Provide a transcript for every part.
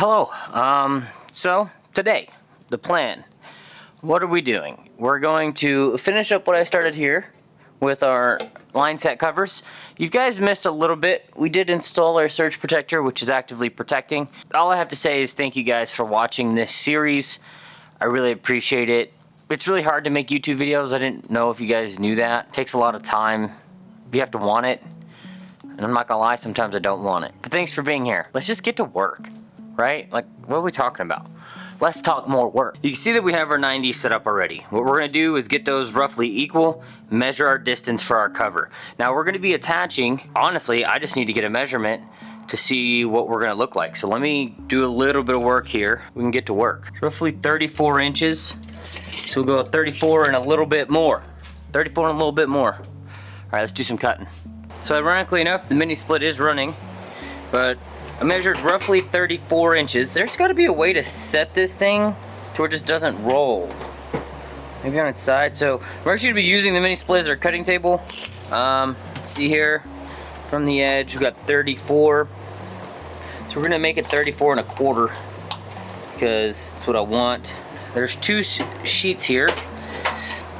Hello. So today, the plan. What are we doing? We're going to finish up what I started here with our line set covers. You guys missed a little bit. We did install our surge protector, which is actively protecting. All I have to say is thank you guys for watching this series. I really appreciate it. It's really hard to make YouTube videos. I didn't know if you guys knew that. It takes a lot of time. You have to want it. And I'm not gonna lie, sometimes I don't want it. But thanks for being here. Let's just get to work, right? Like, what are we talking about? Let's talk more work. You can see that we have our 90 set up already. What we're gonna do is get those roughly equal, measure our distance for our cover. Now we're gonna be attaching, honestly, I just need to get a measurement to see what we're gonna look like. So let me do a little bit of work here. We can get to work. Roughly 34 inches. So we'll go 34 and a little bit more. 34 and a little bit more. All right, let's do some cutting. So ironically enough, the mini split is running, but I measured roughly 34 inches. There's gotta be a way to set this thing to where it just doesn't roll. Maybe on its side. So we're actually gonna be using the mini split as our cutting table. Let's see here, from the edge, we've got 34. So we're gonna make it 34 and a quarter because that's what I want. There's two sheets here.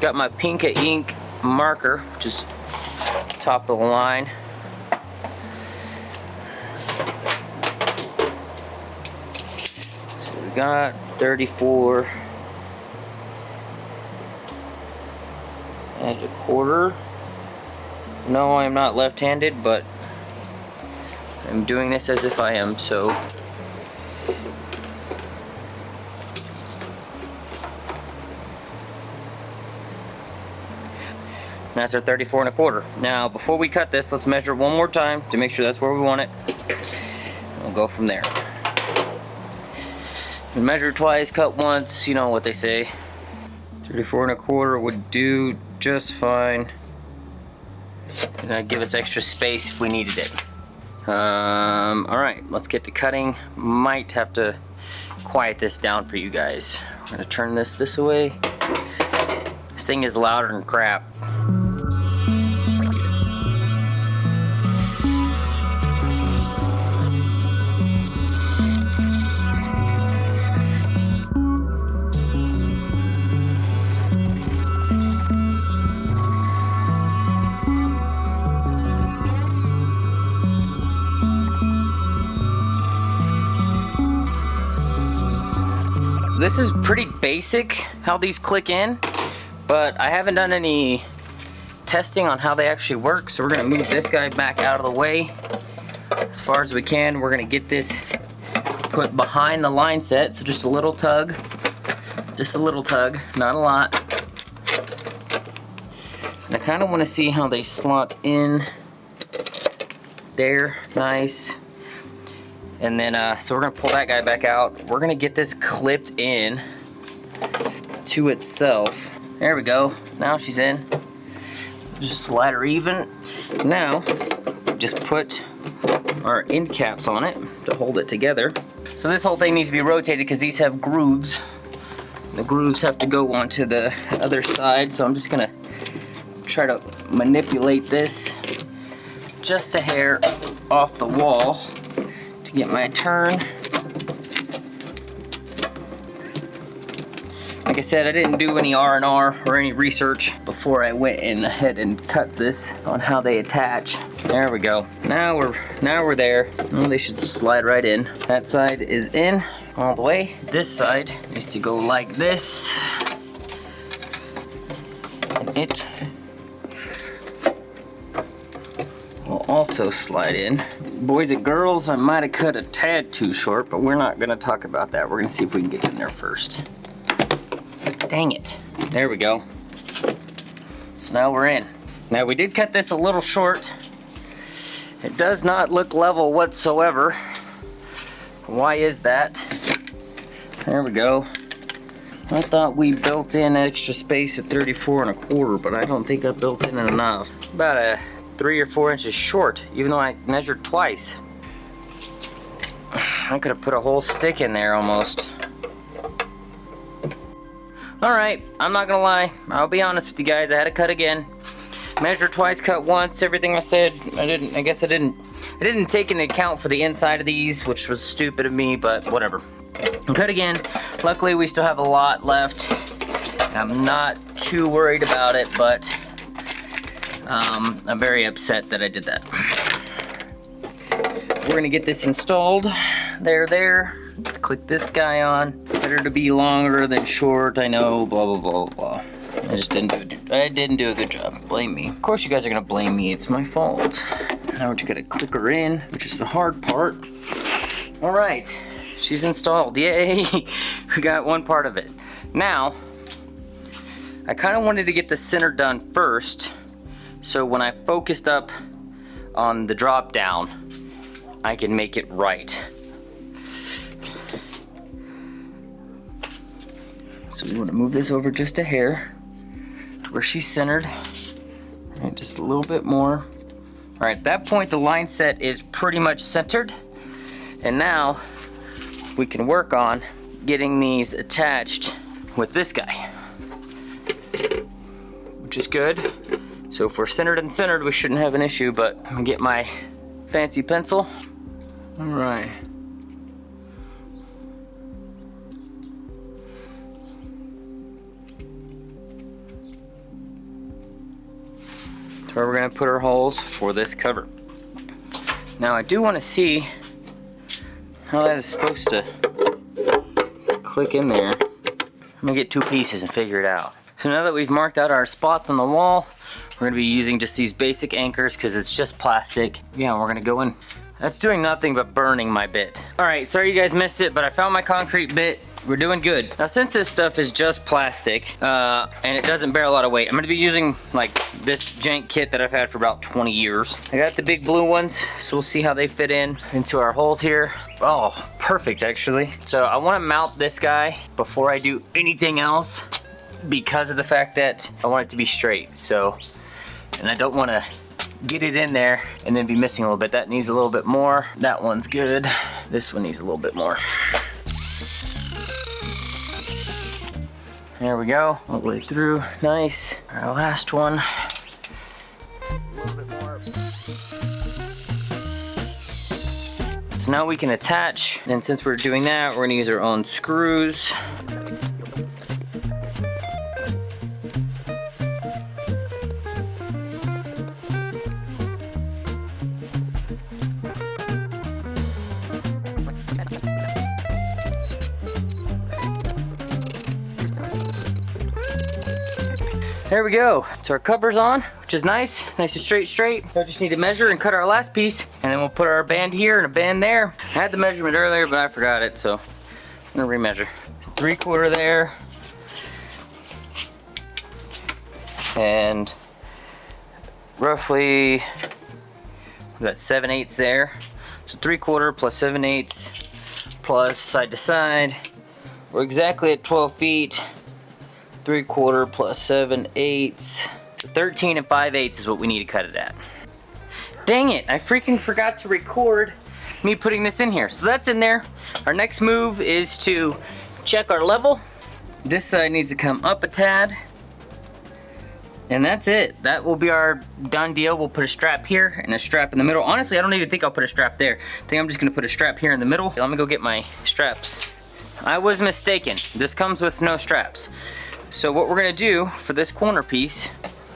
Got my Pinka ink marker, which is top of the line. So we got 34 and a quarter. No, I'm not left-handed, but I'm doing this as if I am, so. That's our 34 and a quarter. Now, before we cut this, let's measure one more time to make sure that's where we want it. We'll go from there. Measure twice, cut once, you know what they say. 34 and a quarter would do just fine. And that'd give us extra space if we needed it. Alright, let's get to cutting. Might have to quiet this down for you guys. I'm gonna turn this way. This thing is louder than crap. This is pretty basic how these click in, but I haven't done any testing on how they actually work, so we're gonna move this guy back out of the way as far as we can. We're gonna get this put behind the line set, so just a little tug, not a lot. And I kind of want to see how they slot in there, nice. And then, so we're gonna pull that guy back out. We're gonna get this clipped in to itself. There we go, now she's in. Just slide her even. Now, just put our end caps on it to hold it together. So this whole thing needs to be rotated because these have grooves. The grooves have to go onto the other side, so I'm just gonna try to manipulate this just a hair off the wall. Get my turn. Like I said, I didn't do any R&R or any research before I went in ahead and cut this on how they attach. There we go. Now we're there. Oh, they should slide right in. That side is in all the way. This side is to go like this. And it will also slide in. Boys and girls, I might have cut a tad too short, but we're not gonna talk about that. We're gonna see if we can get in there first. Dang it. There we go. So now we're in. Now we did cut this a little short. It does not look level whatsoever. Why is that? There we go. I thought we built in extra space at 34 and a quarter, but I don't think I built in enough. About a 3 or 4 inches short, even though I measured twice. I could have put a whole stick in there almost. Alright, I'm not gonna lie, I'll be honest with you guys, I had to cut again. Measure twice, cut once, everything I said, I guess I didn't It didn't take into account for the inside of these, which was stupid of me, but whatever. Cut again. Luckily, we still have a lot left. I'm not too worried about it, but I'm very upset that I did that. We're gonna get this installed. There. Let's click this guy on. Better to be longer than short, I know, blah, blah, blah, blah. I didn't do a good job. Blame me. Of course you guys are gonna blame me. It's my fault. Now we're just gonna click her in, which is the hard part. All right, she's installed. Yay! We got one part of it. Now, I kind of wanted to get the center done first, so when I focused up on the drop down, I can make it right. So we want to move this over just a hair to where she's centered. And just a little bit more. All right, at that point the line set is pretty much centered. And now we can work on getting these attached with this guy, which is good. So if we're centered and centered, we shouldn't have an issue, but I'm gonna get my fancy pencil. All right. Where we're gonna put our holes for this cover. Now I do want to see how that is supposed to click in there. I'm gonna get two pieces and figure it out. So now that we've marked out our spots on the wall, we're gonna be using just these basic anchors because it's just plastic. Yeah, we're gonna go in. That's doing nothing but burning my bit. All right, sorry you guys missed it, but I found my concrete bit. We're doing good. Now since this stuff is just plastic and it doesn't bear a lot of weight, I'm gonna be using like this jank kit that I've had for about 20 years. I got the big blue ones, so we'll see how they fit into our holes here. Oh, perfect actually. So I wanna mount this guy before I do anything else because of the fact that I want it to be straight. So, and I don't wanna get it in there and then be missing a little bit. That needs a little bit more. That one's good. This one needs a little bit more. There we go, all the way through, nice. Our last one. Just a little bit more. So now we can attach, and since we're doing that, we're gonna use our own screws. There we go. So our cover's on, which is nice and straight. So I just need to measure and cut our last piece, and then we'll put our band here and a band there. I had the measurement earlier, but I forgot it, so I'm gonna remeasure. So 3/4 there, and roughly that's 7/8 there. So 3/4 plus 7/8 plus side to side. We're exactly at 12 feet. 3/4 plus 7/8. 13 5/8 is what we need to cut it at. Dang it, I freaking forgot to record me putting this in here. So that's in there. Our next move is to check our level. This side needs to come up a tad. And that's it. That will be our done deal. We'll put a strap here and a strap in the middle. Honestly, I don't even think I'll put a strap there. I think I'm just gonna put a strap here in the middle. Let me go get my straps. I was mistaken. This comes with no straps. So what we're gonna do for this corner piece,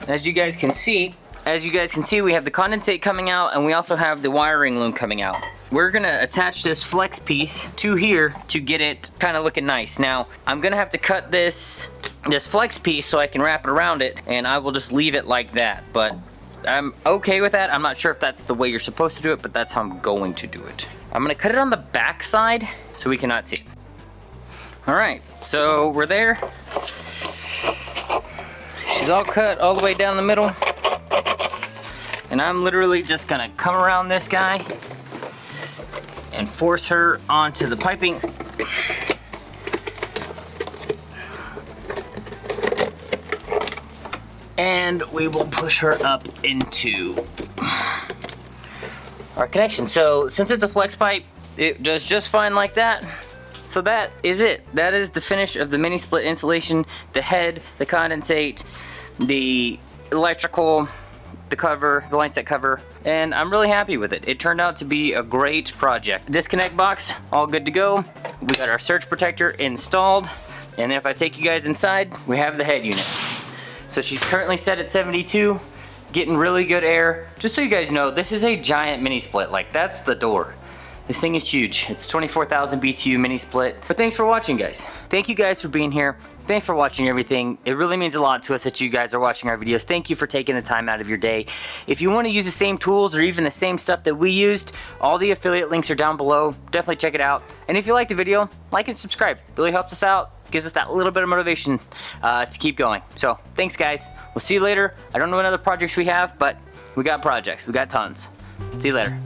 as you guys can see, we have the condensate coming out and we also have the wiring loom coming out. We're gonna attach this flex piece to here to get it kind of looking nice. Now, I'm gonna have to cut this flex piece so I can wrap it around it, and I will just leave it like that. But I'm okay with that. I'm not sure if that's the way you're supposed to do it, but that's how I'm going to do it. I'm gonna cut it on the back side so we cannot see it. All right, so we're there. She's all cut all the way down the middle. And I'm literally just gonna come around this guy and force her onto the piping. And we will push her up into our connection. So since it's a flex pipe, it does just fine like that. So that is it. That is the finish of the mini split installation. The head, the condensate, the electrical, the cover, the line set cover, and I'm really happy with it. It turned out to be a great project. Disconnect box, all good to go. We got our surge protector installed, and then if I take you guys inside, we have the head unit. So she's currently set at 72, getting really good air. Just so you guys know, this is a giant mini split. Like, that's the door. This thing is huge. It's 24,000 BTU mini split. But thanks for watching, guys. Thank you guys for being here. Thanks for watching everything. It really means a lot to us that you guys are watching our videos. Thank you for taking the time out of your day. If you want to use the same tools or even the same stuff that we used, all the affiliate links are down below. Definitely check it out. And if you like the video, like and subscribe. It really helps us out. Gives us that little bit of motivation to keep going. So thanks, guys. We'll see you later. I don't know what other projects we have, but we got projects. We got tons. See you later.